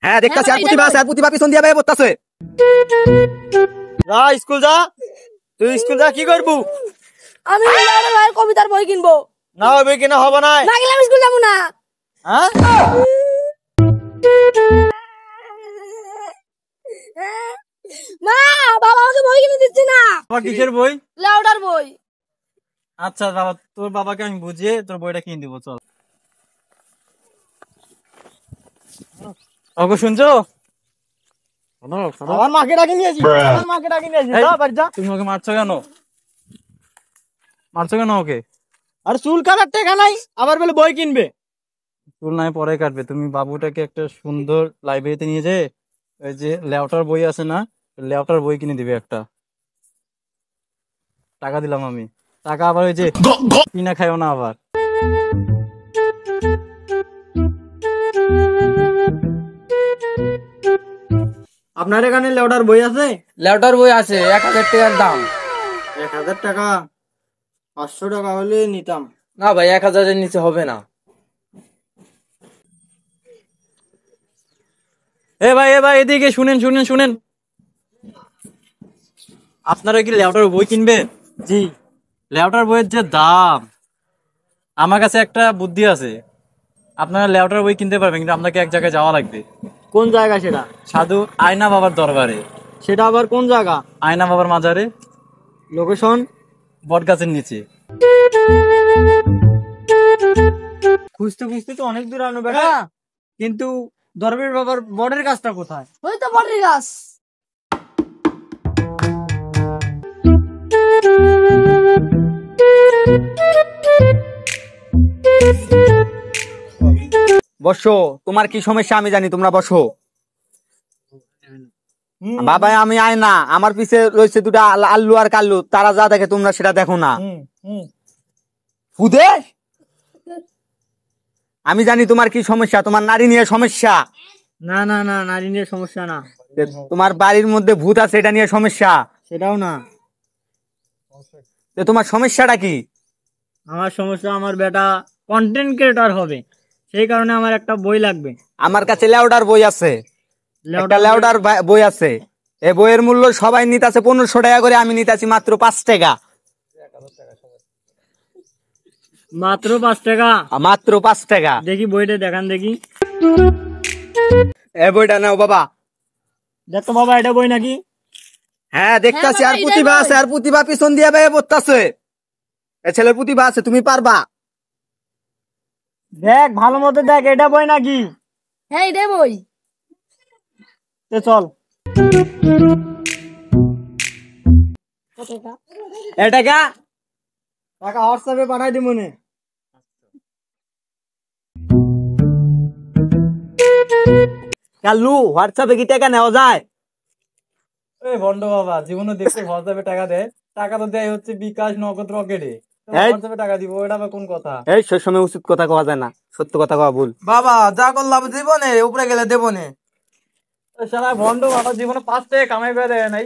হ্যাঁ দেখতাছি আর প্রতিভা পিছন দিয়া ভাই পড়তাছে। যা স্কুল যা, তুই স্কুল যা, কি করবো? আমি কবিতার বই কিনবো। না হবে কিনা হবে না, না গেলে আমি স্কুল যাবো না। হ্যাঁ মা, বাবা আমাকে বই কিনে দিচ্ছে না। আবার কিসের বই? লাউডার বই। আচ্ছা বাবা, তোর বাবাকে আমি বুঝিয়ে তোর বইটা কিনে দিব, চল। ওগো শুনছো? আমার মাকে ডাকি নিয়েছি, আমার মাকে ডাকি নিয়েছি। যা বাড়ি যা। তুমি ওকে মারছো কেন? মারছো কেন ওকে? আর চুল কাটার টাকা নাই, আবার বলে বই কিনবে। চুল নাই পরে কাটবে। তুমি বাবুটাকে একটা সুন্দর লাইব্রেরিতে নিয়ে যেয়ে ওই যে লেওটার বই আছে না, লেওটার বই কিনে দিবে একটা। টাকা দিলাম আমি। টাকা আবার ওই যে কিনা খাইও না আবার। আপনার এখানে লেওটার বই আছে? লেটার বই আছে 1000 টাকার দাম। 1000 টাকা? 500 টাকা হলে নিতাম। না ভাই, 1000 এর নিচে হবে না। এ ভাই এদিকে শুনেন শুনেন শুনেন, আপনারা কি লেওটার বই কিনবেন? জি। লেওটার বইয়ের যে দাম, আমার কাছে একটা বুদ্ধি আছে। আপনারা লেওটার বই কিনতে পারবেন, কিন্তু আপনাকে এক জায়গায় যাওয়া লাগবে। কোন জায়গা সেটা? সাধু আয়না বাবার দরবারে। সেটা আবার কোন জায়গা? আয়না বাবার মাজারে। লোকেশন বট গাছের নিচে। খুঁজতে খুঁজতে তো অনেক দূর আনো বেটা, কিন্তু দরবেশ বাবার বটের গাছটা কোথায়? ওই তো বটের গাছ। বসো, তোমার কি সমস্যা আমি জানি, তোমরা বসো। বাবা আমি আয় না, আমার পিছে রয়েছে দুটা আল্লু আর কাল্লু, তারা যা দেখে তোমরা সেটা দেখো না। ফুদে, আমি জানি তোমার কি সমস্যা, তোমার নারী নিয়ে সমস্যা। না না না, নারী নিয়ে সমস্যা না। তোমার বাড়ির মধ্যে ভূত আছে এটা নিয়ে সমস্যা। সেটাও না। তোমার সমস্যাটা কি? আমার সমস্যা, আমার বেটা কন্টেন্ট ক্রিয়েটর হবে, সেই কারণে আমার একটা বই লাগবে। আমার কাছে লেওডার বই আছে, একটা লেওডার বই আছে। এই বইয়ের মূল্য সবাই নিতেছে 1500 টাকা করে, আমি নিতেছি মাত্র 5 টাকা। মাত্র 5 টাকা? মাত্র 5 টাকা। দেখি বইটা দেখান দেখি। এই বইটা নাও বাবা। দেখো বাবা, এটা বই নাকি? হ্যাঁ দেখতাছি, হ্যাঁ আর বাবা, প্রতিভা এটাই আছে, আর প্রতিভা পিছন দিয়ে ভাই পড়তাছে। এ ছেলের প্রতিভা আছে, তুমি পারবা। দেখ ভালো মতো দেখ, এটা বই নাকি? হ্যাঁ এটাই বই। তো চল। এটা কা টাকা হোয়াটসঅ্যাপে পাঠাই দিব মনে। কাল্লু, হোয়াটসঅ্যাপে কি টাকা নেওয়া যায়? এই ভন্ড বাবা, জীবনে দেখতে হোয়াটসঅ্যাপে টাকা দেয়? টাকা তো দেয় হচ্ছে বিকাশ, নগদ, রকেটে। এই, হোয়াটসঅ্যাপে টাকা দিব, এটা আবার কোন কথা? এই সব সময় উচিত কথা কওয়া যায় না, সত্য কথা কওয়া ভুল। বাবা যা করলাম জীবনে উপরে গেলে দেবনে। সারা ভন্ড বাবা, জীবনে 5 টাকা কামাই করে দেয় নাই।